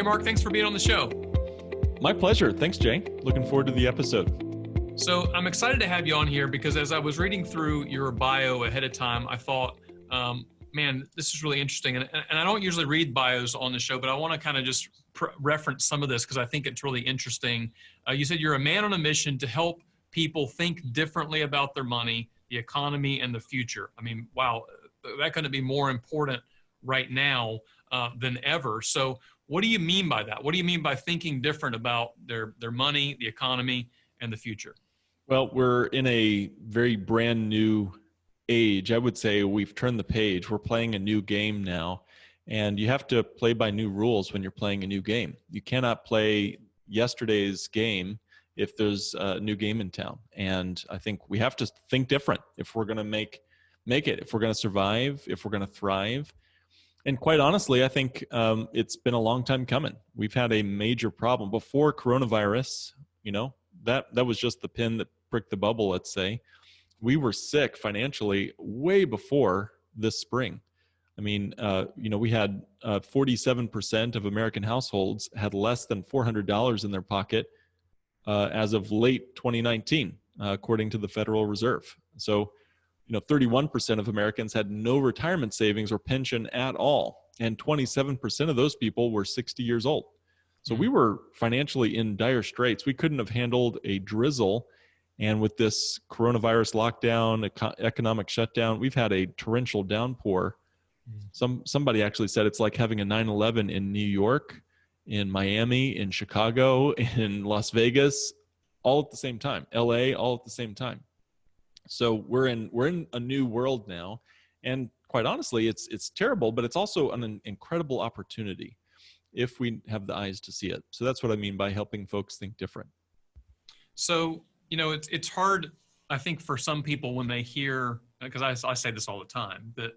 Mark, thanks for being on the show. My pleasure. Thanks, Jay. Looking forward to the episode. So I'm excited to have you on here because as I was reading through your bio ahead of time, I thought, man, this is really interesting. And I don't usually read bios on the show, but I want to kind of just reference some of this because I think it's really interesting. You said you're a man on a mission to help people think differently about their money, the economy, and the future. I mean, wow, that couldn't be more important right now than ever. So what do you mean by that? What do you mean by thinking different about their money, the economy, and the future? Well, we're in a very brand new age. I would say we've turned the page. We're playing a new game now, and you have to play by new rules when you're playing a new game. You cannot play yesterday's game if there's a new game in town. And I think we have to think different if we're going to make it, if we're going to survive, if we're going to thrive. And quite honestly, I think it's been a long time coming. We've had a major problem before coronavirus. That was just the pin that pricked the bubble, let's say. We were sick financially way before this spring. I mean, we had 47% of American households had less than $400 in their pocket as of late 2019, according to the Federal Reserve. So, 31% of Americans had no retirement savings or pension at all. And 27% of those people were 60 years old. So we were financially in dire straits. We couldn't have handled a drizzle. And with this coronavirus lockdown, economic shutdown, we've had a torrential downpour. Somebody actually said it's like having a 9/11 in New York, in Miami, in Chicago, in Las Vegas, all at the same time. LA, all at the same time. So we're in a new world now. And quite honestly, it's terrible, but it's also an incredible opportunity if we have the eyes to see it. So that's what I mean by helping folks think different. So, it's hard, I think, for some people when they hear, because I say this all the time, that,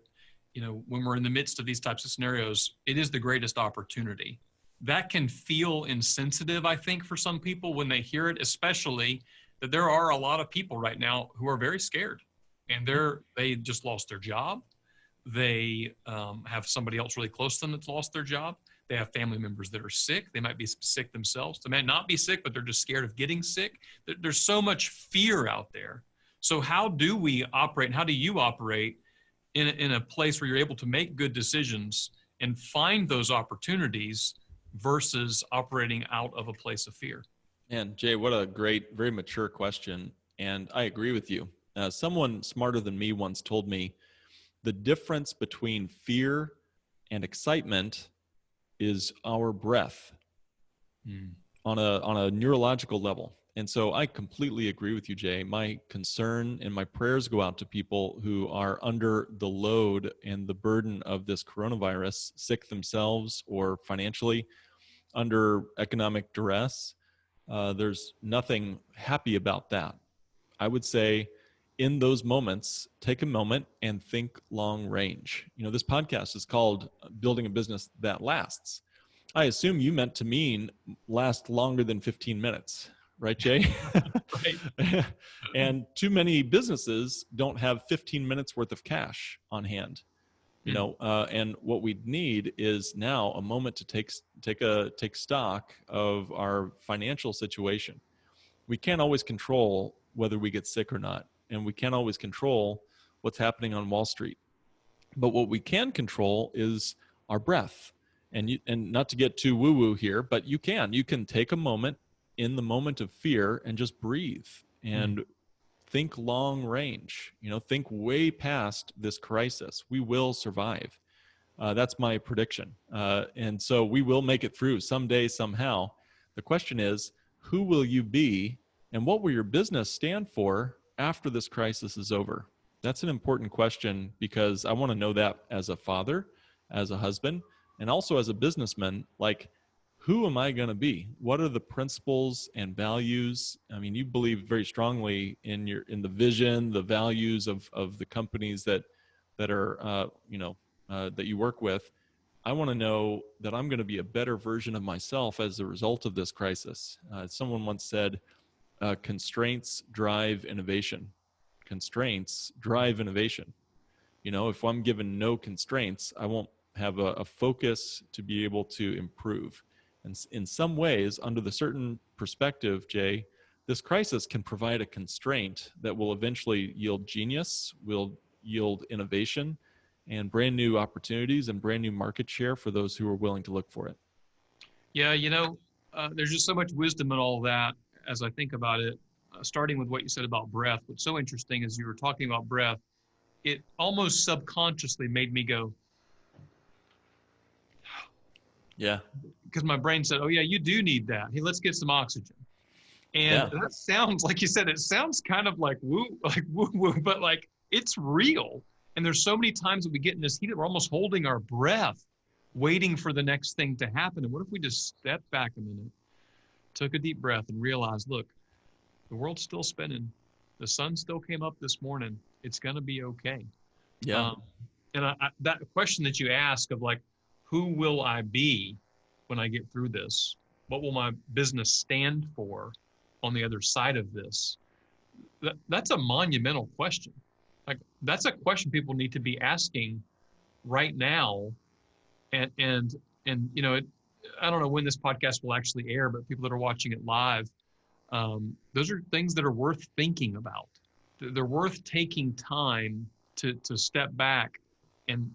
when we're in the midst of these types of scenarios, it is the greatest opportunity. That can feel insensitive, I think, for some people when they hear it, especially that there are a lot of people right now who are very scared and they just lost their job. They have somebody else really close to them that's lost their job. They have family members that are sick. They might be sick themselves. They might not be sick, but they're just scared of getting sick. There's so much fear out there. So how do we operate, and how do you operate in a place where you're able to make good decisions and find those opportunities versus operating out of a place of fear? And Jay, what a great, very mature question. And I agree with you. Someone smarter than me once told me the difference between fear and excitement is our breath on a neurological level. And so I completely agree with you, Jay. My concern and my prayers go out to people who are under the load and the burden of this coronavirus, sick themselves or financially under economic duress. There's nothing happy about that. I would say in those moments, take a moment and think long range. This podcast is called Building a Business That Lasts. I assume you meant to mean last longer than 15 minutes, right, Jay? Right. And too many businesses don't have 15 minutes worth of cash on hand. And what we need is now a moment to take stock of our financial situation. We can't always control whether we get sick or not, and we can't always control what's happening on Wall Street. But what we can control is our breath. And not to get too woo-woo here, but you can take a moment in the moment of fear and just breathe and think long range, think way past this crisis. We will survive. That's my prediction. And so we will make it through someday, somehow. The question is, who will you be and what will your business stand for after this crisis is over? That's an important question because I want to know that as a father, as a husband, and also as a businessman, like, who am I going to be? What are the principles and values? I mean, you believe very strongly in the vision, the values of the companies that are, that you work with. I want to know that I'm going to be a better version of myself as a result of this crisis. Someone once said, constraints drive innovation. Constraints drive innovation. If I'm given no constraints, I won't have a focus to be able to improve. And in some ways, under the certain perspective, Jay, this crisis can provide a constraint that will eventually yield genius, will yield innovation, and brand new opportunities and brand new market share for those who are willing to look for it. Yeah, there's just so much wisdom in all that as I think about it, starting with what you said about breath. What's so interesting is you were talking about breath. It almost subconsciously made me go, Yeah. because my brain said, oh, yeah, you do need that. Hey, let's get some oxygen. And Yeah. that sounds, like you said, it sounds kind of like woo, but like it's real. And there's so many times that we get in this heat that we're almost holding our breath, waiting for the next thing to happen. And what if we just step back a minute, took a deep breath, and realized, look, the world's still spinning. The sun still came up this morning. It's going to be okay. Yeah. And that question that you ask of like, who will I be when I get through this? What will my business stand for on the other side of this? That's a monumental question. Like that's a question people need to be asking right now. And I don't know when this podcast will actually air, but people that are watching it live, those are things that are worth thinking about. They're worth taking time to step back and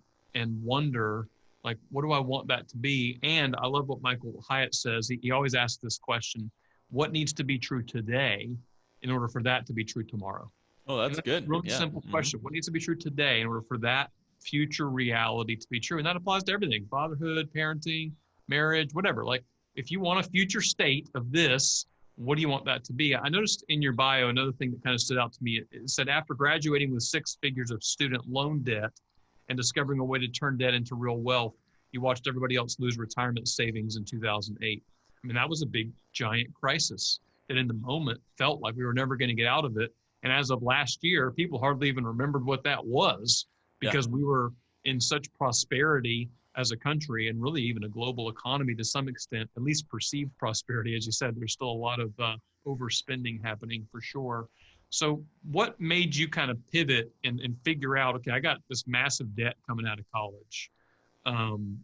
wonder, like, what do I want that to be? And I love what Michael Hyatt says. He always asks this question: what needs to be true today in order for that to be true tomorrow? Oh, that's good. A really Yeah. simple question. What needs to be true today in order for that future reality to be true? And that applies to everything: fatherhood, parenting, marriage, whatever. Like, if you want a future state of this, what do you want that to be? I noticed in your bio another thing that kind of stood out to me. It said, after graduating with 6 figures of student loan debt and discovering a way to turn debt into real wealth, you watched everybody else lose retirement savings in 2008. I mean, that was a big, giant crisis that in the moment felt like we were never going to get out of it. And as of last year, people hardly even remembered what that was because we were in such prosperity as a country and really even a global economy to some extent, at least perceived prosperity. As you said, there's still a lot of overspending happening for sure. So what made you kind of pivot and figure out, okay, I got this massive debt coming out of college,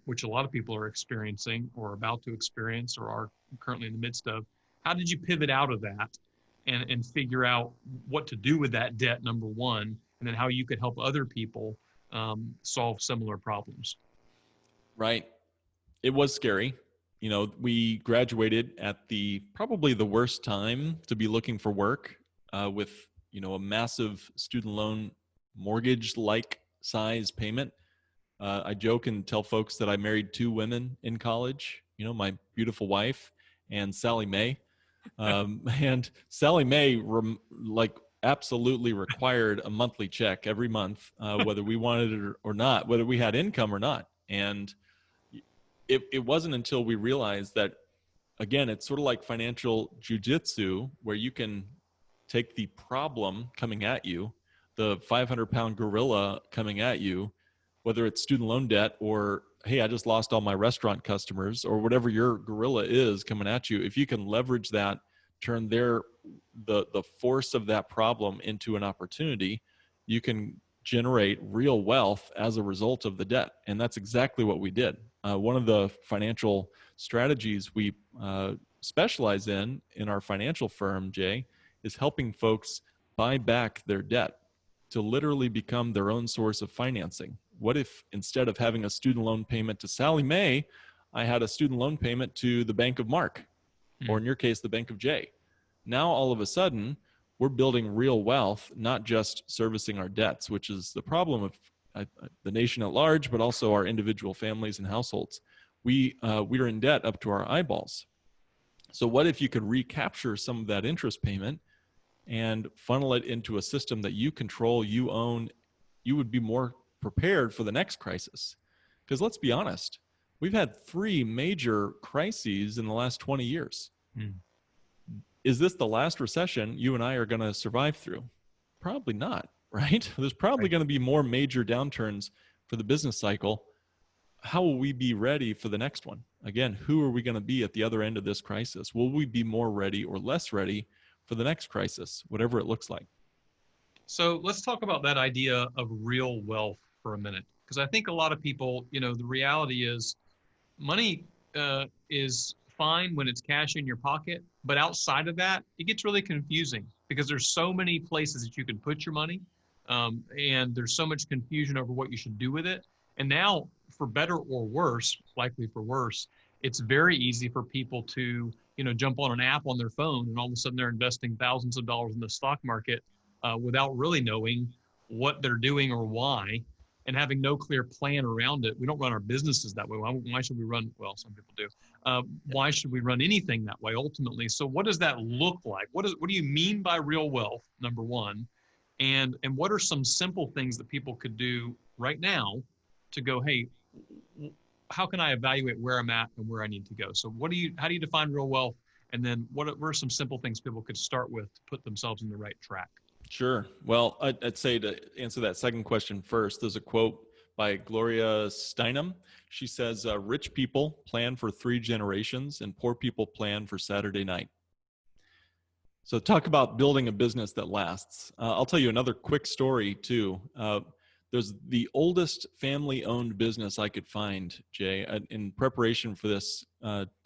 which a lot of people are experiencing or about to experience or are currently in the midst of. How did you pivot out of that and figure out what to do with that debt, number one, and then how you could help other people solve similar problems? Right. It was scary. We graduated at probably the worst time to be looking for work, with, a massive student loan mortgage-like size payment. I joke and tell folks that I married 2 women in college, my beautiful wife and Sally Mae. And Sally Mae absolutely required a monthly check every month, whether we wanted it or not, whether we had income or not. And it wasn't until we realized that, again, it's sort of like financial jujitsu, where you can take the problem coming at you, the 500-pound gorilla coming at you, whether it's student loan debt or, hey, I just lost all my restaurant customers, or whatever your gorilla is coming at you. If you can leverage that, turn the force of that problem into an opportunity, you can generate real wealth as a result of the debt. And that's exactly what we did. One of the financial strategies we specialize in our financial firm, Jay, is helping folks buy back their debt to literally become their own source of financing. What if instead of having a student loan payment to Sally Mae, I had a student loan payment to the Bank of Mark, or in your case, the Bank of Jay? Now, all of a sudden, we're building real wealth, not just servicing our debts, which is the problem of the nation at large, but also our individual families and households. We are in debt up to our eyeballs. So what if you could recapture some of that interest payment and funnel it into a system that you control, you own? You would be more prepared for the next crisis. Because let's be honest, we've had 3 major crises in the last 20 years. Is this the last recession you and I are going to survive through? Probably not, right? There's probably going to be more major downturns for the business cycle. How will we be ready for the next one? Again, who are we going to be at the other end of this crisis? Will we be more ready or less ready for the next crisis, whatever it looks like? So let's talk about that idea of real wealth for a minute, because I think a lot of people, the reality is money is fine when it's cash in your pocket, but outside of that, it gets really confusing because there's so many places that you can put your money, and there's so much confusion over what you should do with it. And now, for better or worse, likely for worse, it's very easy for people to, jump on an app on their phone, and all of a sudden they're investing thousands of dollars in the stock market without really knowing what they're doing or why, and having no clear plan around it. We don't run our businesses that way. Why should we run? Well, some people do. Why should we run anything that way ultimately? So what does that look like? What do you mean by real wealth, number one? And what are some simple things that people could do right now to go, hey, how can I evaluate where I'm at and where I need to go? So how do you define real wealth? And then what are some simple things people could start with to put themselves in the right track? Sure. Well, I'd say to answer that second question first, there's a quote by Gloria Steinem. She says, rich people plan for 3 generations and poor people plan for Saturday night. So talk about building a business that lasts. I'll tell you another quick story too. There's the oldest family-owned business I could find, Jay. In preparation for this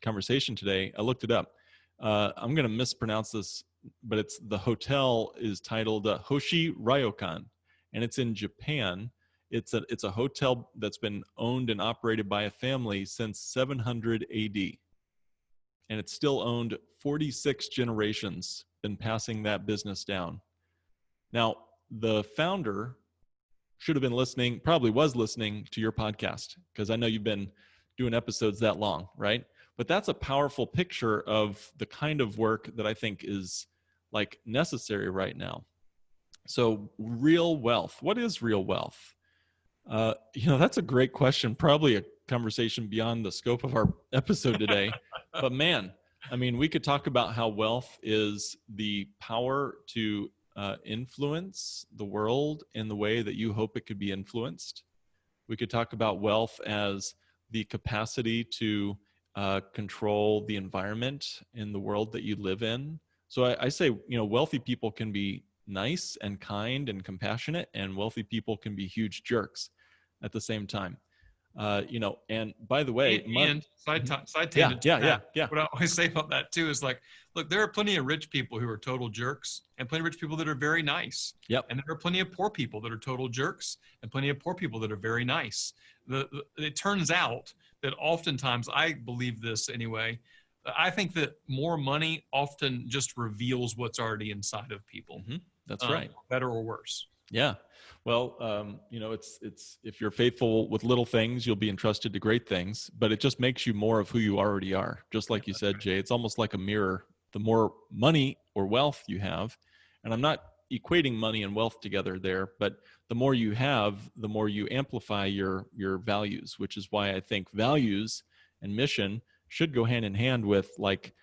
conversation today, I looked it up. I'm going to mispronounce this, but the hotel is titled Hoshi Ryokan, and it's in Japan. It's a hotel that's been owned and operated by a family since 700 AD, and it's still owned 46 generations, been passing that business down. Now, the founder should have been listening, probably was listening to your podcast, because I know you've been doing episodes that long, right? But that's a powerful picture of the kind of work that I think is like necessary right now. So real wealth, what is real wealth? That's a great question. Probably a conversation beyond the scope of our episode today. But man, I mean, we could talk about how wealth is the power to influence the world in the way that you hope it could be influenced. We could talk about wealth as the capacity to control the environment in the world that you live in. So I say, wealthy people can be nice and kind and compassionate, and wealthy people can be huge jerks at the same time. And by the way, side tangent. Yeah. What I always say about that too is like, look, there are plenty of rich people who are total jerks, and plenty of rich people that are very nice. Yep. And there are plenty of poor people that are total jerks, and plenty of poor people that are very nice. It turns out that oftentimes, I believe this anyway, I think that more money often just reveals what's already inside of people. Mm-hmm. That's right. Better or worse. Yeah. Well, it's if you're faithful with little things, you'll be entrusted to great things, but it just makes you more of who you already are. Just like you said, Jay, it's almost like a mirror. The more money or wealth you have, and I'm not equating money and wealth together there, but the more you have, the more you amplify your values, which is why I think values and mission should go hand in hand with like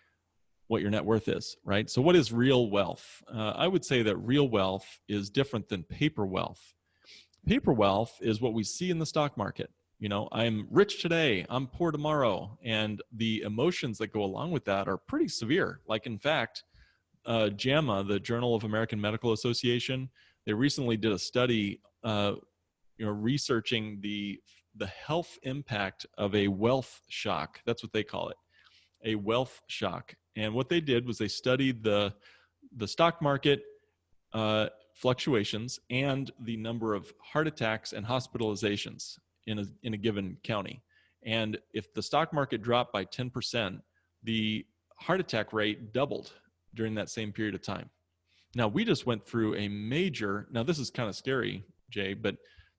what your net worth is, right? So what is real wealth? I would say that real wealth is different than paper wealth. Paper wealth is what we see in the stock market. I'm rich today, I'm poor tomorrow. And the emotions that go along with that are pretty severe. Like in fact, JAMA, the Journal of American Medical Association, they recently did a study, researching the health impact of a wealth shock. That's what they call it, a wealth shock. And what they did was they studied the stock market fluctuations and the number of heart attacks and hospitalizations in a given county. And if the stock market dropped by 10%, the heart attack rate doubled during that same period of time. Now, we just went through now this is kind of scary, Jay, but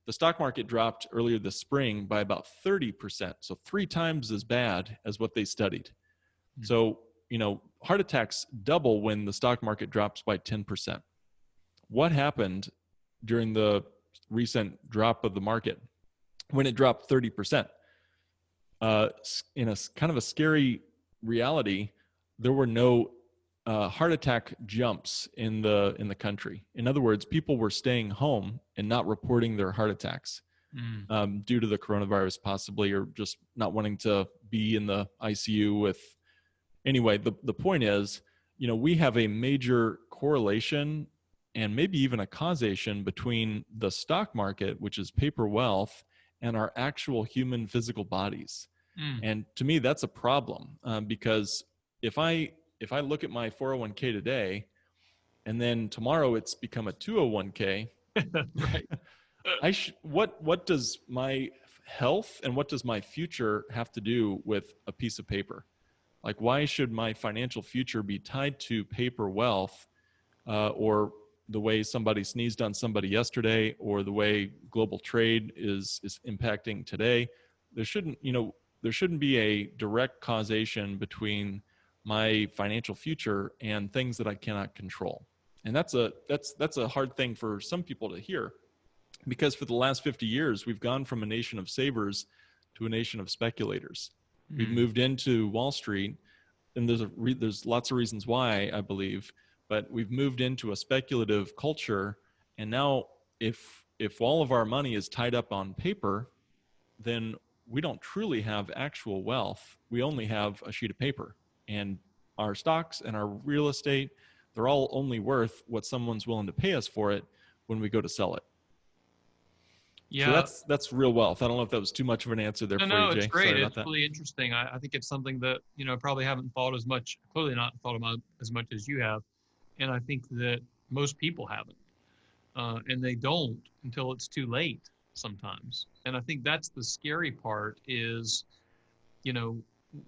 the stock market dropped earlier this spring by about 30%. So 3 times as bad as what they studied. Mm-hmm. So, heart attacks double when the stock market drops by 10%. What happened during the recent drop of the market when it dropped 30%? In a kind of a scary reality, there were no heart attack jumps in the country. In other words, people were staying home and not reporting their heart attacks due to the coronavirus possibly, or just not wanting to be in the ICU with. Anyway, the point is, we have a major correlation and maybe even a causation between the stock market, which is paper wealth, and our actual human physical bodies. Mm. And to me, that's a problem, because if I look at my 401k today, and then tomorrow it's become a 201k, Right. what does my health and what does my future have to do with a piece of paper? Like, why should my financial future be tied to paper wealth, or the way somebody sneezed on somebody yesterday, or the way global trade is impacting today? There shouldn't, there shouldn't be a direct causation between my financial future and things that I cannot control. And that's a hard thing for some people to hear, because for the last 50 years, we've gone from a nation of savers to a nation of speculators. We've Mm. moved into Wall Street, and there's lots of reasons why, I believe, but we've moved into a speculative culture. And now if all of our money is tied up on paper, then we don't truly have actual wealth. We only have a sheet of paper, and our stocks and our real estate, they're all only worth what someone's willing to pay us for it when we go to sell it. So Yeah. that's real wealth. I don't know if that was too much of an answer there No, for you, no, it's Jay. Sorry great. about It's that. really interesting. I think it's something that, probably haven't thought as much, clearly not thought about as much as you have. And I think that most people haven't. And they don't until it's too late sometimes. And I think that's the scary part is, you know,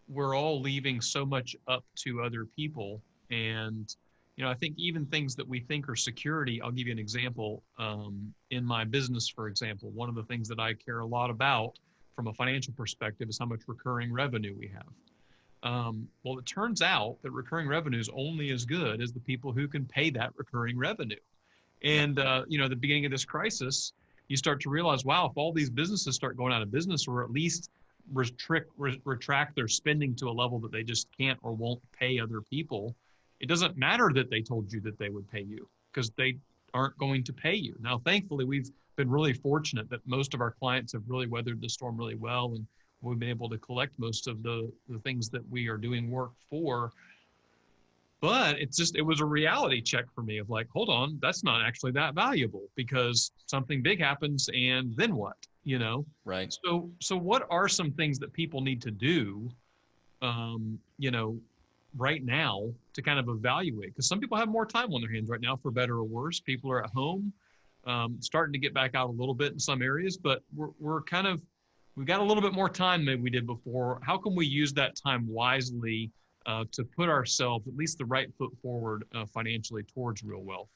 we're all leaving so much up to other people. And, I think even things that we think are security, I'll give you an example. In my business, for example, one of the things that I care a lot about from a financial perspective is how much recurring revenue we have. Well, it turns out that recurring revenue is only as good as the people who can pay that recurring revenue. Yeah. And, at the beginning of this crisis, you start to realize, wow, if all these businesses start going out of business, or at least retract their spending to a level that they just can't or won't pay other people, it doesn't matter that they told you that they would pay you, because they aren't going to pay you. Now, thankfully, we've been really fortunate that most of our clients have really weathered the storm really well, and we've been able to collect most of the things that we are doing work for. But it was a reality check for me of like, hold on, that's not actually that valuable, because something big happens and then what, Right. So what are some things that people need to do, um, you know, right now to kind of evaluate? Because some people have more time on their hands right now, for better or worse. People are at home, starting to get back out a little bit in some areas, but we've got a little bit more time than we did before. How can we use that time wisely, to put ourselves at least the right foot forward, financially towards real wealth?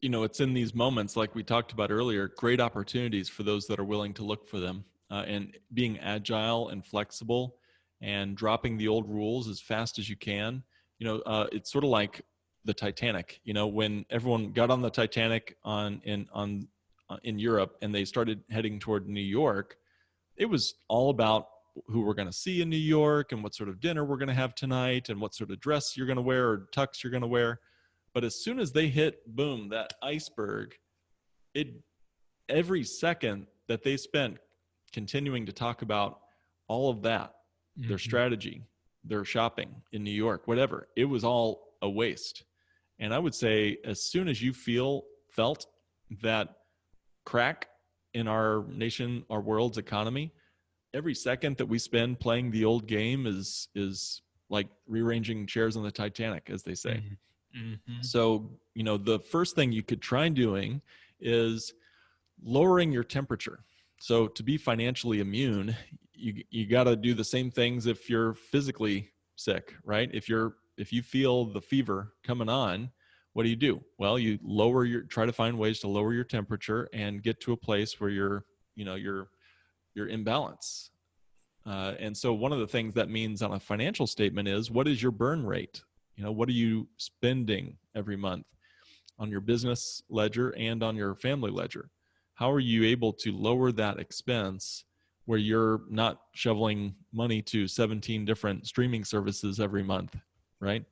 It's in these moments, like we talked about earlier, great opportunities for those that are willing to look for them, and being agile and flexible and dropping the old rules as fast as you can. It's sort of like the Titanic. When everyone got on the Titanic in Europe and they started heading toward New York, it was all about who we're going to see in New York and what sort of dinner we're going to have tonight and what sort of dress you're going to wear or tux you're going to wear. But as soon as they hit, boom, that iceberg, every second that they spent continuing to talk about all of that, their strategy, their shopping in New York, whatever, it was all a waste. And I would say, as soon as you felt that crack in our nation, our world's economy, every second that we spend playing the old game is like rearranging chairs on the Titanic, as they say. Mm-hmm. So, the first thing you could try doing is lowering your temperature. So to be financially immune, you got to do the same things if you're physically sick, right? If you feel the fever coming on, what do? Well, you try to find ways to lower your temperature and get to a place where you're in balance. And so one of the things that means on a financial statement is, what is your burn rate? What are you spending every month on your business ledger and on your family ledger? How are you able to lower that expense where you're not shoveling money to 17 different streaming services every month, right?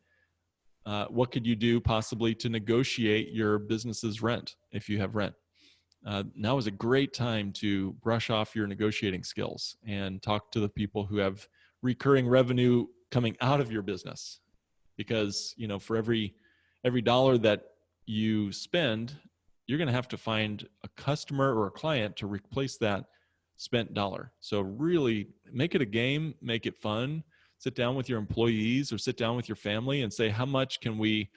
What could you do possibly to negotiate your business's rent if you have rent? Now is a great time to brush off your negotiating skills and talk to the people who have recurring revenue coming out of your business. Because, for every dollar that you spend, you're going to have to find a customer or a client to replace that spent dollar. So really make it a game, make it fun. Sit down with your employees or sit down with your family and say, how much can we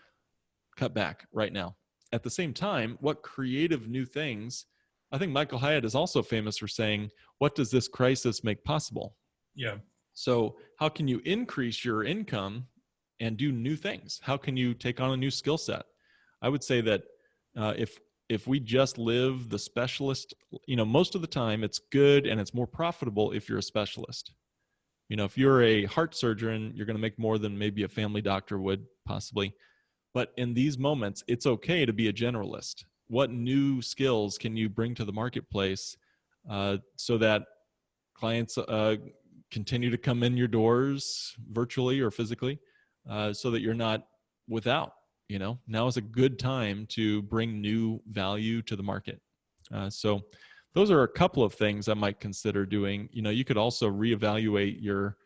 cut back right now? At the same time, what creative new things? I think Michael Hyatt is also famous for saying, what does this crisis make possible? Yeah. So how can you increase your income and do new things? How can you take on a new skill set? I would say that if we just live the specialist, most of the time it's good and it's more profitable if you're a specialist. If you're a heart surgeon, you're going to make more than maybe a family doctor would possibly. But in these moments, it's okay to be a generalist. What new skills can you bring to the marketplace so that clients continue to come in your doors virtually or physically so that you're not without? Now is a good time to bring new value to the market. So those are a couple of things I might consider doing. You could also reevaluate your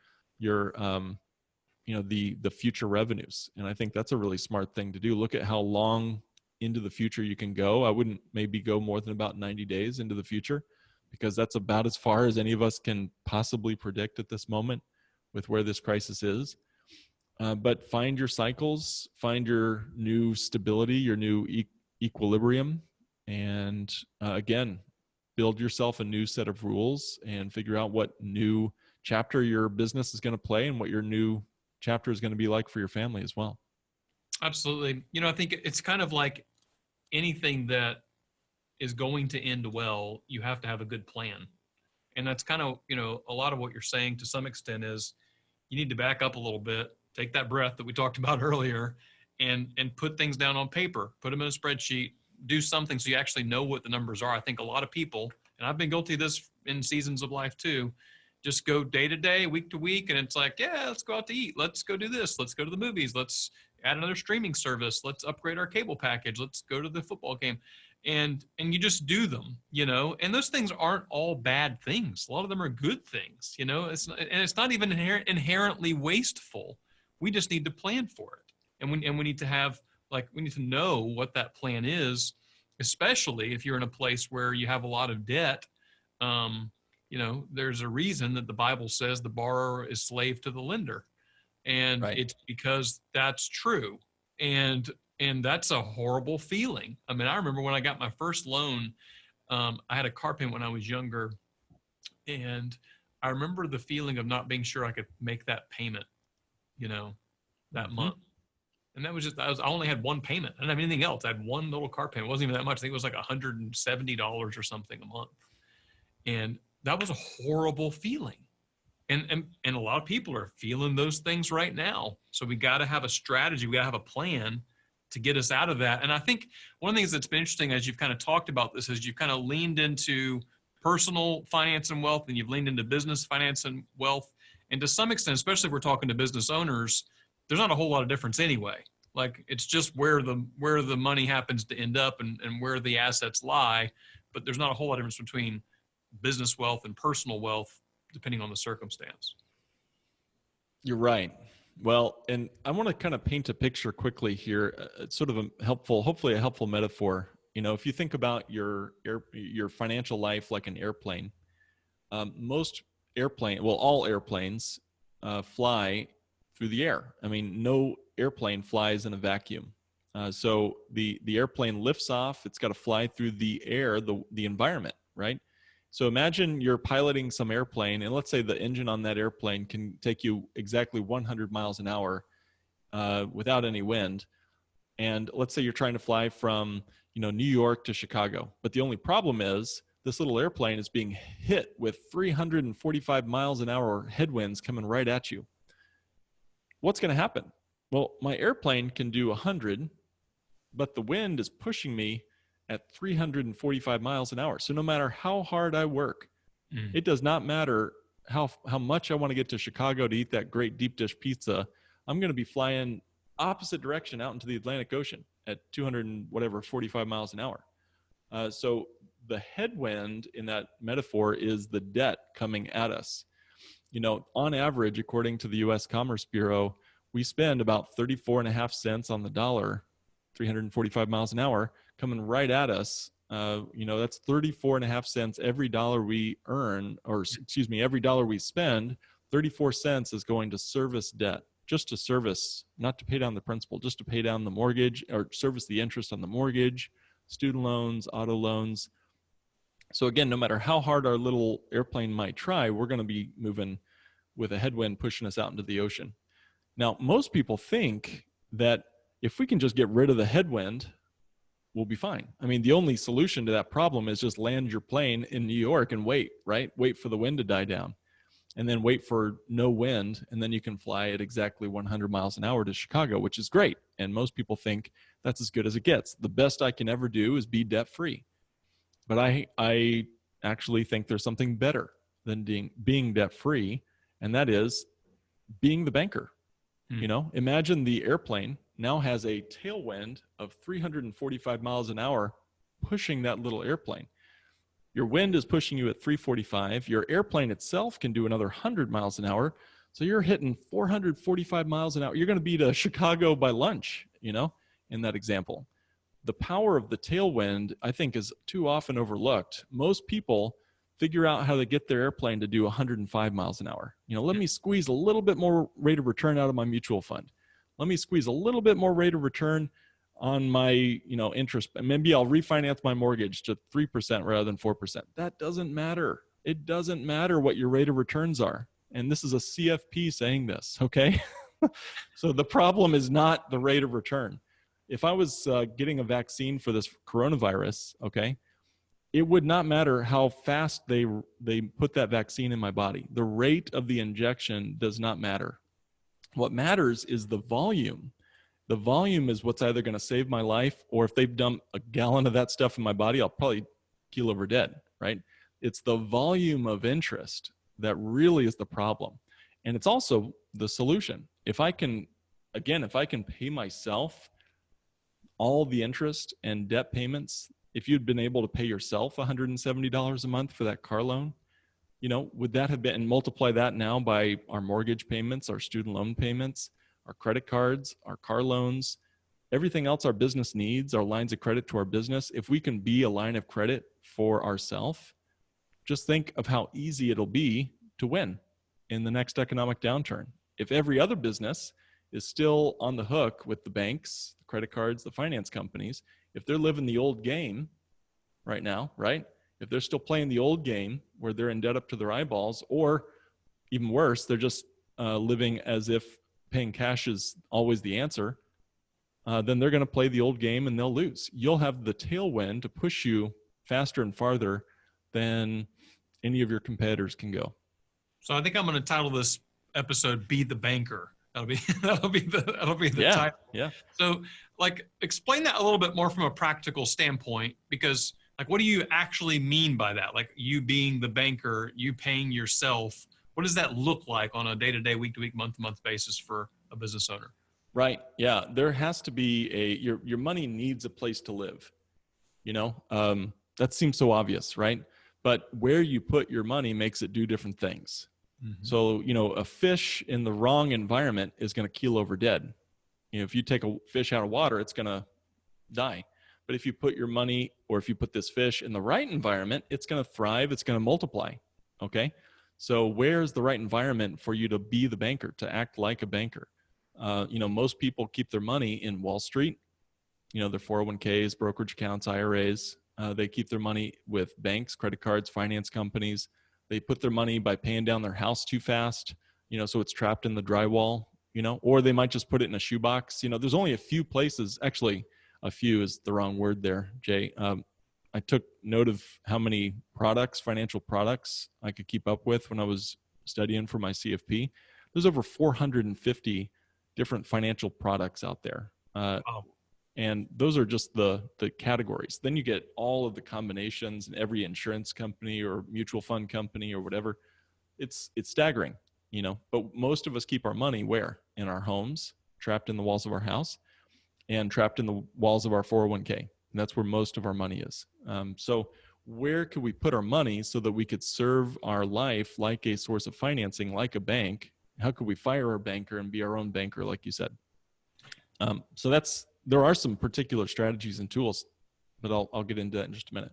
the future revenues. And I think that's a really smart thing to do. Look at how long into the future you can go. I wouldn't maybe go more than about 90 days into the future, because that's about as far as any of us can possibly predict at this moment with where this crisis is. But find your cycles, find your new stability, your new equilibrium, and again, build yourself a new set of rules and figure out what new chapter your business is going to play and what your new chapter is going to be like for your family as well. Absolutely. I think it's kind of like anything that is going to end well, you have to have a good plan. And that's kind of, a lot of what you're saying to some extent is you need to back up a little bit, take that breath that we talked about earlier, and put things down on paper, put them in a spreadsheet, do something so you actually know what the numbers are. I think a lot of people, and I've been guilty of this in seasons of life too, just go day to day, week to week, and it's like, yeah, let's go out to eat. Let's go do this. Let's go to the movies. Let's add another streaming service. Let's upgrade our cable package. Let's go to the football game. And you just do them, and those things aren't all bad things. A lot of them are good things, it's not even inherently wasteful. We just need to plan for it. And we need to have, we need to know what that plan is, especially if you're in a place where you have a lot of debt. There's a reason that the Bible says the borrower is slave to the lender. And right. It's because that's true. And that's a horrible feeling. I mean, I remember when I got my first loan, I had a car payment when I was younger. And I remember the feeling of not being sure I could make that payment, that month. And that was just, I only had one payment. I didn't have anything else. I had one little car payment. It wasn't even that much. I think it was like $170 or something a month. And that was a horrible feeling. And a lot of people are feeling those things right now. So we got to have a strategy. We got to have a plan to get us out of that. And I think one of the things that's been interesting as you've kind of talked about this is you've kind of leaned into personal finance and wealth, and you've leaned into business finance and wealth. And to some extent, especially if we're talking to business owners, there's not a whole lot of difference anyway. Like, it's just where the money happens to end up and where the assets lie. But there's not a whole lot of difference between business wealth and personal wealth, depending on the circumstance. You're right. Well, and I want to kind of paint a picture quickly here. It's sort of hopefully a helpful metaphor. If you think about your financial life like an airplane, all airplanes fly through the air. I mean, no airplane flies in a vacuum. So the airplane lifts off. It's got to fly through the air, the environment, right? So imagine you're piloting some airplane, and let's say the engine on that airplane can take you exactly 100 miles an hour without any wind. And let's say you're trying to fly from New York to Chicago. But the only problem is this little airplane is being hit with 345 miles an hour headwinds coming right at you. What's going to happen? Well, my airplane can do 100, but the wind is pushing me at 345 miles an hour. So no matter how hard I work, it does not matter how much I want to get to Chicago to eat that great deep dish pizza. I'm going to be flying opposite direction out into the Atlantic Ocean at 45 miles an hour. So the headwind in that metaphor is the debt coming at us. On average, according to the U.S. Commerce Bureau, we spend about 34.5 cents on the dollar, 345 miles an hour, coming right at us That's 34.5 cents every dollar we earn, or excuse me, every dollar we spend, 34 cents is going to service debt, just to service, not to pay down the principal, just to pay down the mortgage or service the interest on the mortgage, student loans, auto loans. So again, no matter how hard our little airplane might try, we're going to be moving with a headwind pushing us out into the ocean. Now, most people think that if we can just get rid of the headwind, we'll be fine. I mean, the only solution to that problem is just land your plane in New York and wait, right? Wait for the wind to die down, and then wait for no wind, and then you can fly at exactly 100 miles an hour to Chicago, which is great. And most people think that's as good as it gets. The best I can ever do is be debt-free. But I actually think there's something better than being debt-free, and that is being the banker. Imagine the airplane now has a tailwind of 345 miles an hour pushing that little airplane. Your wind is pushing you at 345. Your airplane itself can do another 100 miles an hour. So you're hitting 445 miles an hour. You're going to be to Chicago by lunch, in that example. The power of the tailwind, I think, is too often overlooked. Most people figure out how to get their airplane to do 105 miles an hour. Let me squeeze a little bit more rate of return out of my mutual fund. Let me squeeze a little bit more rate of return on my, interest. Maybe I'll refinance my mortgage to 3% rather than 4%. That doesn't matter. It doesn't matter what your rate of returns are. And this is a CFP saying this, okay? So the problem is not the rate of return. If I was getting a vaccine for this coronavirus, okay, it would not matter how fast they put that vaccine in my body. The rate of the injection does not matter. What matters is the volume. The volume is what's either going to save my life, or if they've dumped a gallon of that stuff in my body, I'll probably keel over dead, right? It's the volume of interest that really is the problem. And it's also the solution. If I can pay myself all the interest and debt payments, if you'd been able to pay yourself $170 a month for that car loan, would that have been, and multiply that now by our mortgage payments, our student loan payments, our credit cards, our car loans, everything else our business needs, our lines of credit to our business. If we can be a line of credit for ourselves, just think of how easy it'll be to win in the next economic downturn. If every other business is still on the hook with the banks, the credit cards, the finance companies, if they're living the old game right now, right? If they're still playing the old game where they're in debt up to their eyeballs, or even worse, they're just living as if paying cash is always the answer, then they're going to play the old game and they'll lose. You'll have the tailwind to push you faster and farther than any of your competitors can go. So I think I'm going to title this episode "Be the Banker." That'll be the title. Yeah. So explain that a little bit more from a practical standpoint, because what do you actually mean by that? You being the banker, you paying yourself. What does that look like on a day-to-day, week-to-week, month-to-month basis for a business owner? Right. Yeah. There has to be your money needs a place to live. That seems so obvious, right? But where you put your money makes it do different things. Mm-hmm. So, a fish in the wrong environment is going to keel over dead. If you take a fish out of water, it's going to die. But if you put your money, or if you put this fish in the right environment, it's going to thrive. It's going to multiply. Okay. So where's the right environment for you to be the banker, to act like a banker? Most people keep their money in Wall Street, their 401ks, brokerage accounts, IRAs. They keep their money with banks, credit cards, finance companies. They put their money by paying down their house too fast, so it's trapped in the drywall, or they might just put it in a shoebox. There's only a few places, actually a few is the wrong word there, Jay. I took note of how many financial products I could keep up with when I was studying for my CFP. There's over 450 different financial products out there. Wow. And those are just the categories. Then you get all of the combinations in every insurance company or mutual fund company or whatever. It's staggering, but most of us keep our money where? In our homes, trapped in the walls of our house, and trapped in the walls of our 401k. And that's where most of our money is. So where could we put our money so that we could serve our life like a source of financing, like a bank? How could we fire our banker and be our own banker, like you said? So there are some particular strategies and tools but I'll get into that in just a minute.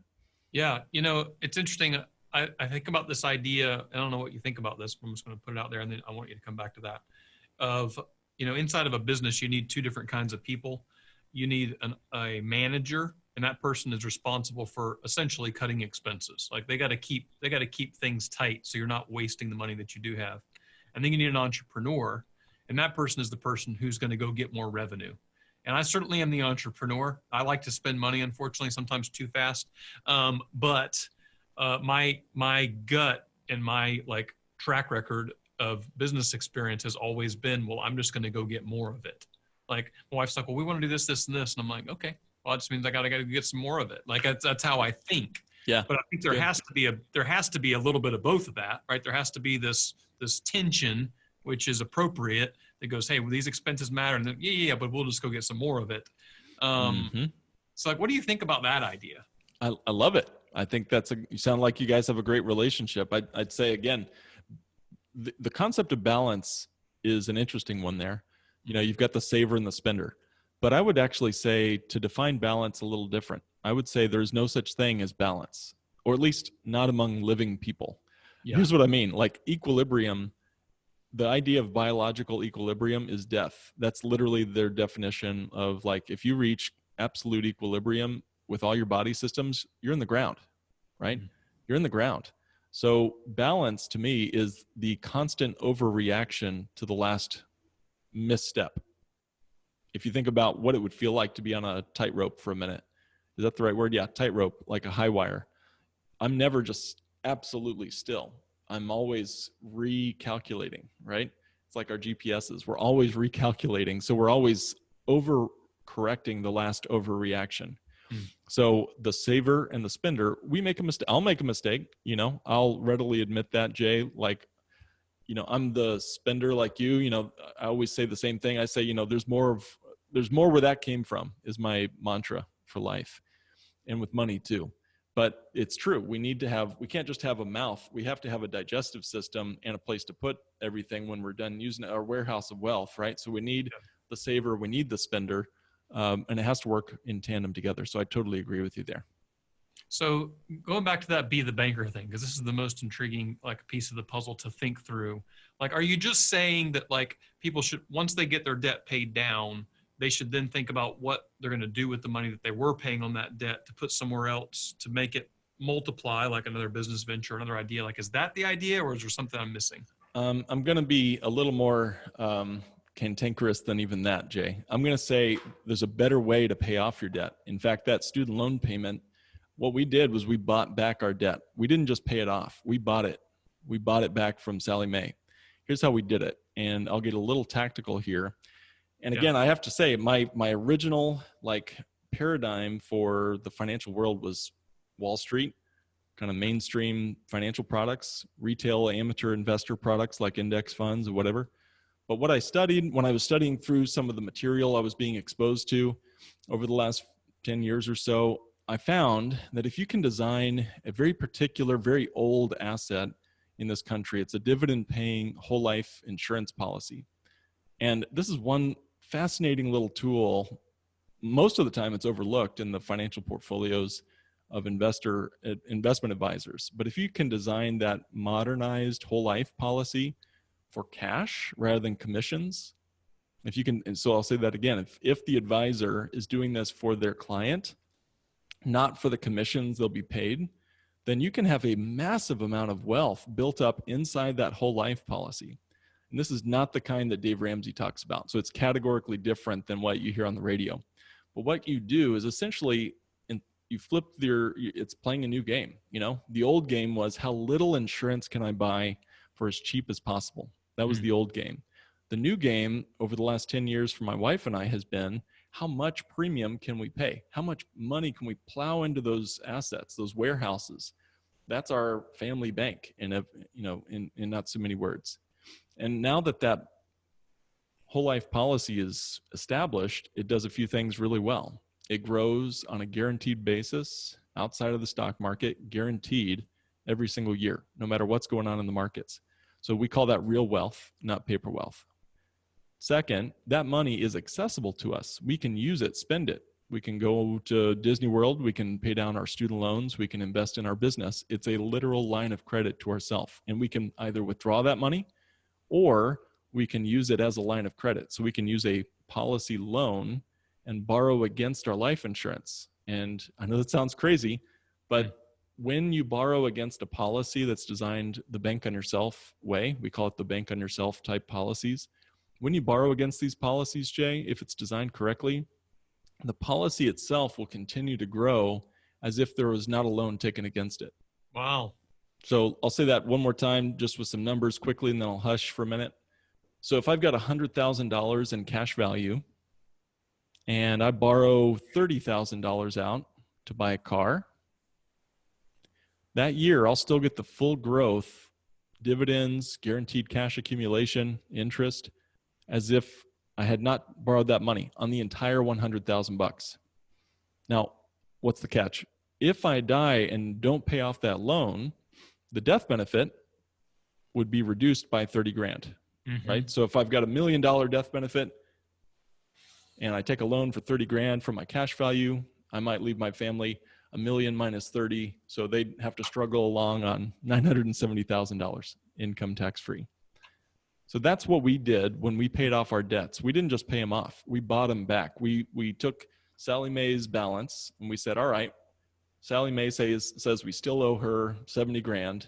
Yeah, it's interesting. I think about this idea. I don't know what you think about this, but I'm just going to put it out there, and then I want you to come back to that. Of inside of a business, you need two different kinds of people. You need a manager, and that person is responsible for essentially cutting expenses. Like they got to keep things tight, so you're not wasting the money that you do have. And then you need an entrepreneur, and that person is the person who's going to go get more revenue. And I certainly am the entrepreneur. I like to spend money, unfortunately, sometimes too fast. But my gut and my track record of business experience has always been, well, I'm just going to go get more of it. Like my wife's like, well, we want to do this, this, and this, and I'm like, okay, well, it just means I got to get some more of it. Like that's how I think. Yeah. But I think there has to be a little bit of both of that, right? There has to be this tension, which is appropriate, that goes, hey, well, these expenses matter, and then yeah, but we'll just go get some more of it. So what do you think about that idea? I love it. I think you sound like you guys have a great relationship. I'd say again, the concept of balance is an interesting one there. You've got the saver and the spender, but I would actually say to define balance a little different. I would say there's no such thing as balance, or at least not among living people. Yeah. Here's what I mean. Like equilibrium, the idea of biological equilibrium is death. That's literally their definition of if you reach absolute equilibrium with all your body systems, you're in the ground, right? Mm-hmm. You're in the ground. So balance to me is the constant overreaction to the last misstep. If you think about what it would feel like to be on a tightrope for a minute, is that the right word? Yeah, tightrope, like a high wire. I'm never just absolutely still. I'm always recalculating, right? It's like our GPSs. We're always recalculating. So we're always overcorrecting the last overreaction. So the saver and the spender, we make a mistake. I'll make a mistake. I'll readily admit that, Jay. I'm the spender like you. I always say the same thing. I say, there's more where that came from is my mantra for life, and with money too. But it's true. We can't just have a mouth. We have to have a digestive system and a place to put everything when we're done using our warehouse of wealth, right? So we need the saver, we need the spender, and it has to work in tandem together. So I totally agree with you there. So going back to that be the banker thing, because this is the most intriguing piece of the puzzle to think through. Are you just saying that people should, once they get their debt paid down, they should then think about what they're going to do with the money that they were paying on that debt to put somewhere else to make it multiply, like another business venture, another idea? Is that the idea, or is there something I'm missing? I'm going to be a little more cantankerous than even that, Jay. I'm going to say there's a better way to pay off your debt. In fact, that student loan payment, what we did was we bought back our debt. We didn't just pay it off. We bought it. We bought it back from Sallie Mae. Here's how we did it. And I'll get a little tactical here. And again, I have to say my original paradigm for the financial world was Wall Street, kind of mainstream financial products, retail amateur investor products like index funds or whatever. But what I studied when I was studying through some of the material I was being exposed to over the last 10 years or so, I found that if you can design a very particular, very old asset in this country, it's a dividend paying whole life insurance policy. And this is one fascinating little tool. Most of the time it's overlooked in the financial portfolios of investment advisors. But if you can design that modernized whole life policy for cash rather than commissions, if you can, and so I'll say that again, if the advisor is doing this for their client, not for the commissions they'll be paid, then you can have a massive amount of wealth built up inside that whole life policy. And this is not the kind that Dave Ramsey talks about. So it's categorically different than what you hear on the radio. But what you do is essentially, you flip it's playing a new game. The old game was how little insurance can I buy for as cheap as possible. That was the old game. The new game over the last 10 years for my wife and I has been, how much premium can we pay? How much money can we plow into those assets, those warehouses? That's our family bank in not so many words. And now that whole life policy is established, it does a few things really well. It grows on a guaranteed basis outside of the stock market, guaranteed every single year, no matter what's going on in the markets. So we call that real wealth, not paper wealth. Second, that money is accessible to us. We can use it, spend it. We can go to Disney World. We can pay down our student loans. We can invest in our business. It's a literal line of credit to ourselves. And we can either withdraw that money or we can use it as a line of credit. So we can use a policy loan and borrow against our life insurance. And I know that sounds crazy, but when you borrow against a policy that's designed the bank on yourself way, we call it the bank on yourself type policies. When you borrow against these policies, Jay, if it's designed correctly, the policy itself will continue to grow as if there was not a loan taken against it. Wow. So I'll say that one more time, just with some numbers quickly, and then I'll hush for a minute. So if I've got $100,000 in cash value and I borrow $30,000 out to buy a car, that year I'll still get the full growth, dividends, guaranteed cash accumulation, interest, as if I had not borrowed that money on the entire $100,000. Now, what's the catch? If I die and don't pay off that loan, the death benefit would be reduced by 30 grand, right? So if I've got $1 million death benefit and I take a loan for 30 grand from my cash value, I might leave my family $1 million minus 30. So they'd have to struggle along on $970,000 income tax free. So that's what we did when we paid off our debts. We didn't just pay them off. We bought them back. We took Sally Mae's balance and we said, all right, Sally Mae says we still owe her 70 grand.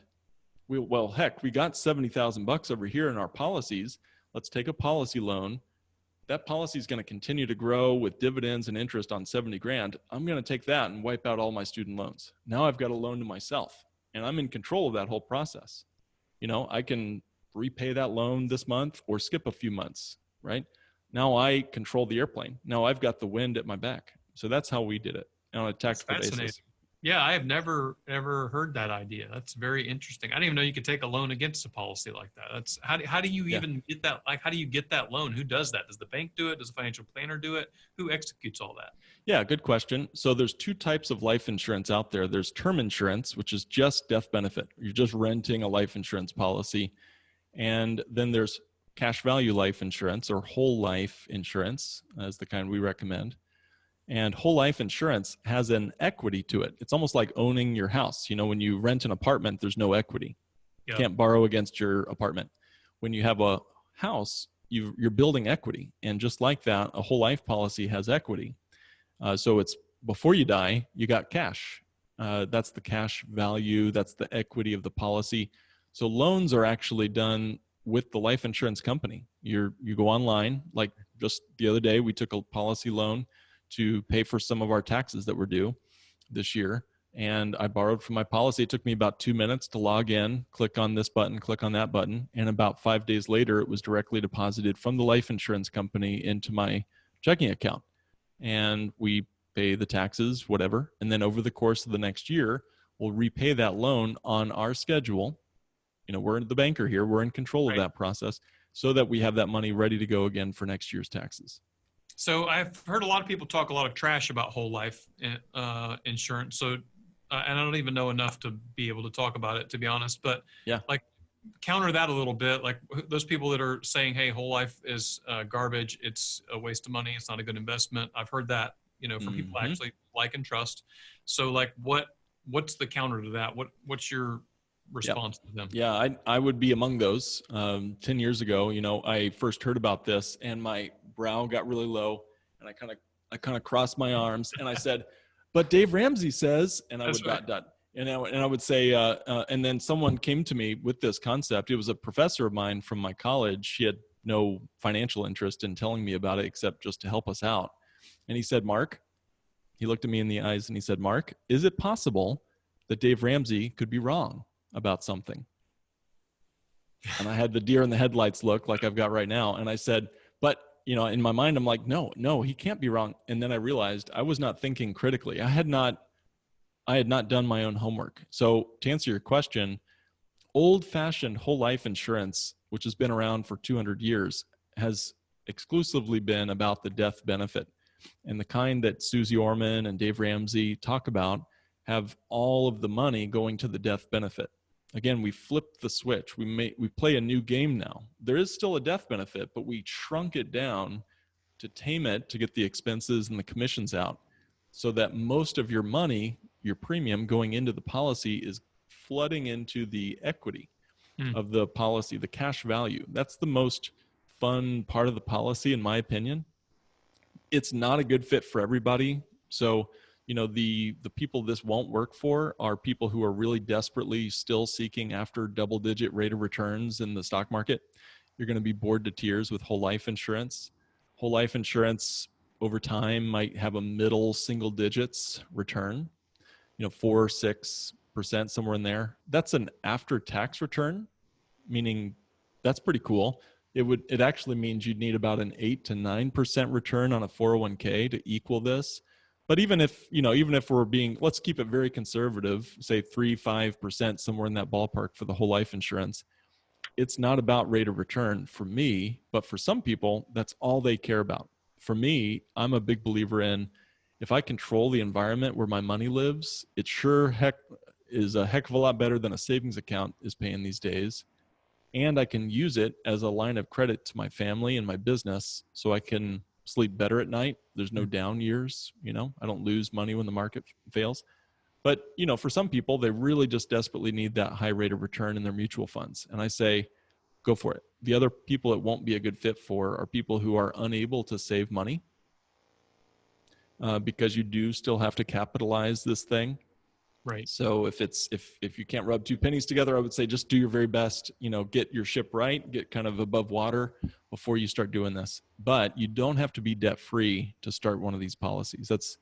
Well, heck, we got 70,000 bucks over here in our policies. Let's take a policy loan. That policy is going to continue to grow with dividends and interest on 70 grand. I'm going to take that and wipe out all my student loans. Now I've got a loan to myself and I'm in control of that whole process. You know, I can repay that loan this month or skip a few months, right? Now I control the airplane. Now I've got the wind at my back. So that's how we did it on a tactical basis. Yeah, I have never ever heard that idea. That's very interesting. I didn't even know you could take a loan against a policy like that. That's how do you even get that? Like, how do you get that loan? Who does that? Does the bank do it? Does the financial planner do it? Who executes all that? Yeah, good question. So there's two types of life insurance out there. There's term insurance, which is just death benefit. You're just renting a life insurance policy. And then there's cash value life insurance or whole life insurance, as the kind we recommend. And whole life insurance has an equity to it. It's almost like owning your house. You know, when you rent an apartment, there's no equity. You can't borrow against your apartment. When you have a house, you're building equity. And just like that, a whole life policy has equity. So it's before you die, you got cash. That's the cash value. That's the equity of the policy. So loans are actually done with the life insurance company. You go online, like just the other day, we took a policy loan to pay for some of our taxes that were due this year. And I borrowed from my policy. It took me about 2 minutes to log in, click on this button, click on that button. And about 5 days later, it was directly deposited from the life insurance company into my checking account. And we pay the taxes, whatever. And then over the course of the next year, we'll repay that loan on our schedule. You know, we're the banker here. We're in control of that process so that we have that money ready to go again for next year's taxes. So I've heard a lot of people talk a lot of trash about whole life insurance. So, and I don't even know enough to be able to talk about it, to be honest. But like, counter that a little bit. Like those people that are saying, "Hey, whole life is garbage. It's a waste of money. It's not a good investment." I've heard that, you know, from people I actually like and trust. So, like, what's the counter to that? What's your response to them? Yeah, I would be among those. 10 years ago, you know, I first heard about this and my brow got really low and I kind of crossed my arms and I said, but Dave Ramsey says, and I would dot. And I would say, and then someone came to me with this concept. It was a professor of mine from my college. He had no financial interest in telling me about it except just to help us out. And he said, Mark, he looked at me in the eyes and he said, Mark, is it possible that Dave Ramsey could be wrong about something? And I had the deer in the headlights look like I've got right now. And I said, but, you know, in my mind, I'm like, no, he can't be wrong. And then I realized I was not thinking critically. I had not done my own homework. So to answer your question, old-fashioned whole life insurance, which has been around for 200 years, has exclusively been about the death benefit. And the kind that Susie Orman and Dave Ramsey talk about have all of the money going to the death benefit. Again, we flipped the switch. We play a new game now. There is still a death benefit, but we shrunk it down to tame it, to get the expenses and the commissions out. so that most of your money, your premium going into the policy, is flooding into the equity Mm. of the policy, the cash value. That's the most fun part of the policy, in my opinion. It's not a good fit for everybody. So, the people this won't work for are people who are really desperately still seeking after double-digit rate of returns in the stock market. You're going to be bored to tears with whole life insurance. Whole life insurance over time might have a middle single digits return, 4 or 6%, somewhere in there. That's an after-tax return, meaning that's pretty cool. It actually means you'd need about an 8 to 9% return on a 401k to equal this. But even if let's keep it very conservative, say 3-5%, somewhere in that ballpark for the whole life insurance. It's not about rate of return for me, but for some people, that's all they care about. For me, I'm a big believer in, if I control the environment where my money lives, it sure heck is a heck of a lot better than a savings account is paying these days. And I can use it as a line of credit to my family and my business, so I can sleep better at night. There's no down years. I don't lose money when the market fails. But, for some people, they really just desperately need that high rate of return in their mutual funds. And I say, go for it. The other people it won't be a good fit for are people who are unable to save money, because you do still have to capitalize this thing. Right. So if you can't rub two pennies together, I would say just do your very best, get your ship right, get kind of above water before you start doing this. But you don't have to be debt free to start one of these policies. That's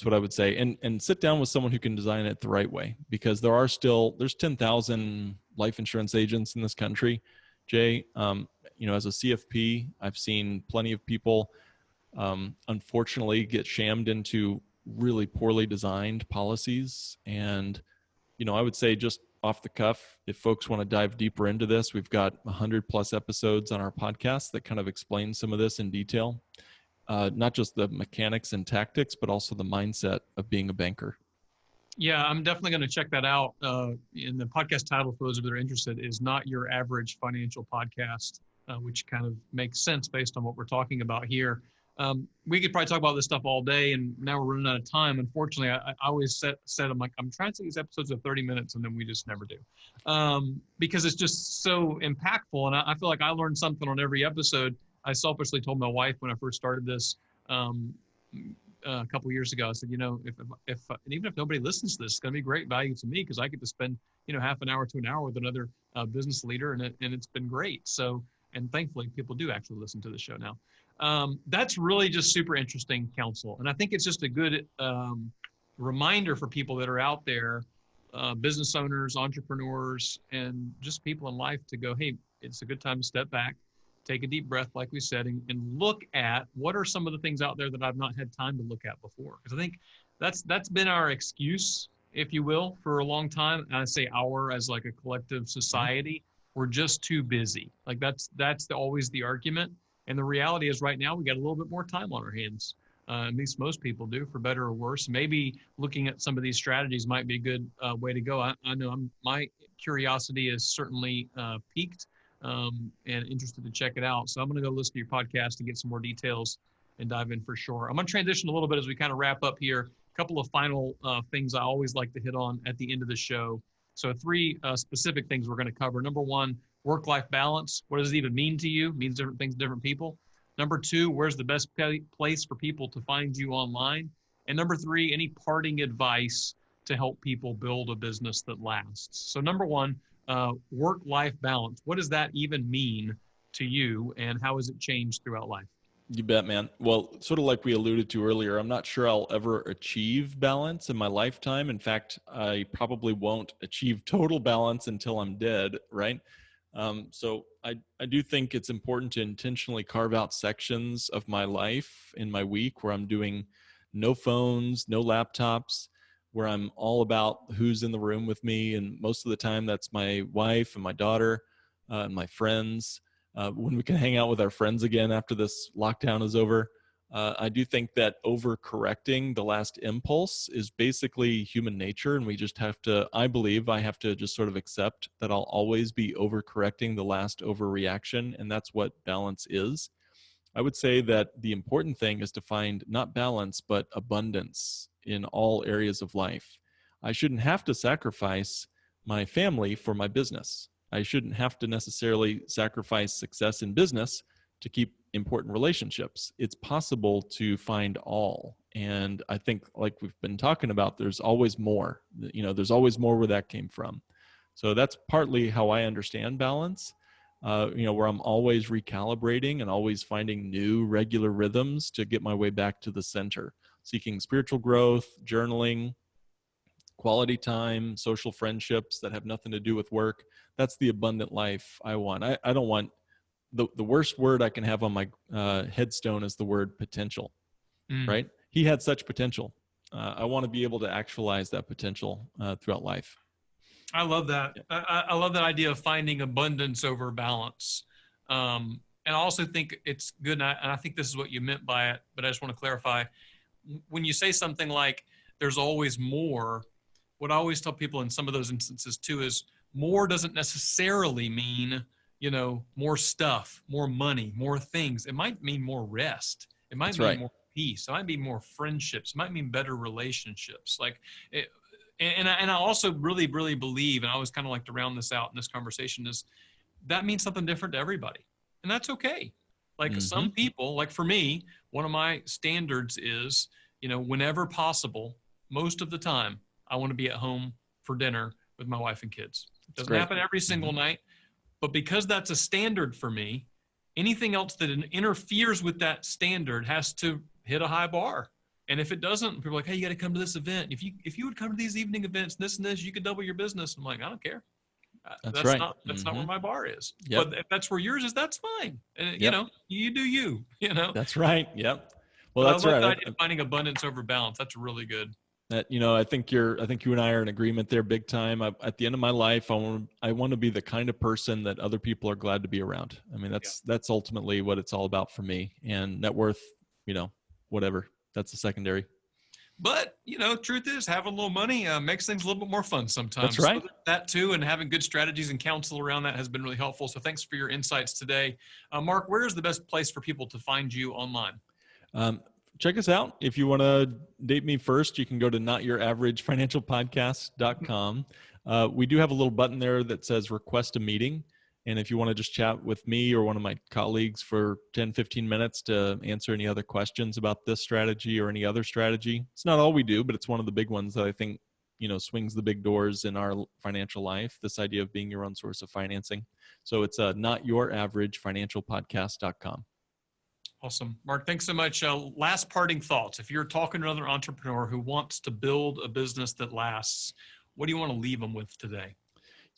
what I would say. And sit down with someone who can design it the right way, because there's 10,000 life insurance agents in this country. Jay, as a CFP, I've seen plenty of people, unfortunately, get shammed into really poorly designed policies. And, I would say, just off the cuff, if folks want to dive deeper into this, we've got 100+ episodes on our podcast that kind of explain some of this in detail. Not just the mechanics and tactics, but also the mindset of being a banker. Yeah, I'm definitely going to check that out. In the podcast title, for those of you that are interested, is Not Your Average Financial Podcast, which kind of makes sense based on what we're talking about here. We could probably talk about this stuff all day, and now we're running out of time. Unfortunately, I always said, I'm trying to see these episodes of 30 minutes, and then we just never do, because it's just so impactful. And I feel like I learned something on every episode. I selfishly told my wife when I first started this a couple years ago, I said, if and even if nobody listens to this, it's going to be great value to me, because I get to spend, half an hour to an hour with another business leader, and it's been great. So, and thankfully, people do actually listen to the show now. That's really just super interesting, counsel. And I think it's just a good reminder for people that are out there, business owners, entrepreneurs, and just people in life, to go, hey, it's a good time to step back, take a deep breath, like we said, and look at what are some of the things out there that I've not had time to look at before. Because I think that's been our excuse, if you will, for a long time. And I say our as like a collective society. We're just too busy. Like that's always the argument. And the reality is, right now we got a little bit more time on our hands. At least most people do, for better or worse. Maybe looking at some of these strategies might be a good way to go. I know my curiosity is certainly piqued. And interested to check it out. So I'm going to go listen to your podcast to get some more details and dive in for sure. I'm going to transition a little bit as we kind of wrap up here. A couple of final things I always like to hit on at the end of the show. So 3 specific things we're going to cover. Number 1, work-life balance. What does it even mean to you? It means different things to different people. Number 2, where's the best place for people to find you online? And number 3, any parting advice to help people build a business that lasts. So number 1, work-life balance. What does that even mean to you, and how has it changed throughout life? You bet, man. Well, sort of like we alluded to earlier, I'm not sure I'll ever achieve balance in my lifetime. In fact, I probably won't achieve total balance until I'm dead, right? So I do think it's important to intentionally carve out sections of my life in my week where I'm doing no phones, no laptops, where I'm all about who's in the room with me. And most of the time, that's my wife and my daughter and my friends. When we can hang out with our friends again after this lockdown is over. I do think that overcorrecting the last impulse is basically human nature. And we just have to, I believe I have to just sort of accept that I'll always be overcorrecting the last overreaction. And that's what balance is. I would say that the important thing is to find not balance, but abundance in all areas of life. I shouldn't have to sacrifice my family for my business. I shouldn't have to necessarily sacrifice success in business to keep important relationships. It's possible to find all. And I think, like we've been talking about, there's always more. There's always more where that came from. So that's partly how I understand balance, where I'm always recalibrating and always finding new regular rhythms to get my way back to the center, seeking spiritual growth, journaling, quality time, social friendships that have nothing to do with work. That's the abundant life I want. I don't want the worst word I can have on my headstone is the word potential, right? He had such potential. I want to be able to actualize that potential throughout life. I love that. Yeah. I love that idea of finding abundance over balance. And I also think it's good, and I think this is what you meant by it, but I just want to clarify. When you say something like, there's always more, what I always tell people in some of those instances too is more doesn't necessarily mean, more stuff, more money, more things. It might mean more rest. It might mean more peace. It might mean more friendships. It might mean better relationships. And I also really, really believe, and I always kind of like to round this out in this conversation, is that means something different to everybody. And that's okay. Some people, like for me, one of my standards is, whenever possible, most of the time, I want to be at home for dinner with my wife and kids. It doesn't happen every single night, but because that's a standard for me, anything else that interferes with that standard has to hit a high bar. And if it doesn't, people are like, hey, you got to come to this event. If you would come to these evening events, this and this, you could double your business. I'm like, I don't care. That's not where my bar is. Yep. But if that's where yours is, that's fine. And, you do you. That's right. Yep. Well, that's right. The idea of finding abundance over balance. That's really good. That I think you and I are in agreement there, big time. At the end of my life, I want to be the kind of person that other people are glad to be around. I mean, that's ultimately what it's all about for me. And net worth, whatever. That's the secondary. But, truth is, having a little money makes things a little bit more fun sometimes. That's right. So that too, and having good strategies and counsel around that has been really helpful. So thanks for your insights today. Mark, where is the best place for people to find you online? Check us out. If you want to date me first, you can go to notyouraverageFinancialPodcast.com. We do have a little button there that says request a meeting. And if you want to just chat with me or one of my colleagues for 10, 15 minutes to answer any other questions about this strategy or any other strategy, it's not all we do, but it's one of the big ones that I think, swings the big doors in our financial life, this idea of being your own source of financing. So it's notyouraverageFinancialPodcast.com. Awesome. Mark, thanks so much. Last parting thoughts. If you're talking to another entrepreneur who wants to build a business that lasts, what do you want to leave them with today?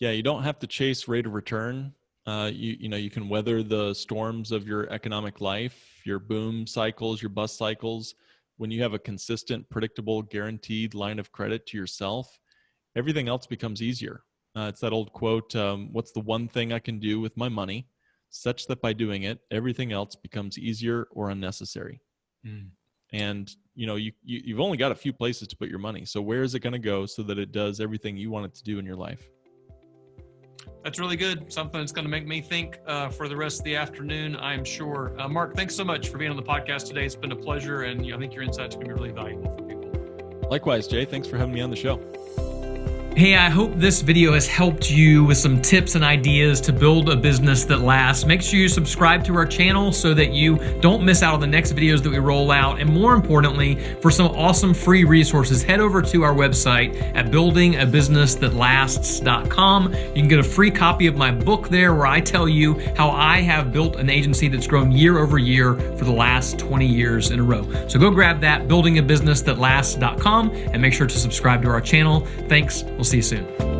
Yeah, you don't have to chase rate of return. You can weather the storms of your economic life, your boom cycles, your bust cycles. When you have a consistent, predictable, guaranteed line of credit to yourself, everything else becomes easier. It's that old quote, what's the one thing I can do with my money such that by doing it, everything else becomes easier or unnecessary. And, you've only got a few places to put your money. So where is it going to go so that it does everything you want it to do in your life? That's really good. Something that's going to make me think for the rest of the afternoon, I'm sure. Mark, thanks so much for being on the podcast today. It's been a pleasure, and I think your insights are going to be really valuable for people. Likewise, Jay. Thanks for having me on the show. Hey, I hope this video has helped you with some tips and ideas to build a business that lasts. Make sure you subscribe to our channel so that you don't miss out on the next videos that we roll out. And more importantly, for some awesome free resources, head over to our website at buildingabusinessthatlasts.com. You can get a free copy of my book there where I tell you how I have built an agency that's grown year over year for the last 20 years in a row. So go grab that, buildingabusinessthatlasts.com, and make sure to subscribe to our channel. Thanks. We'll see you soon.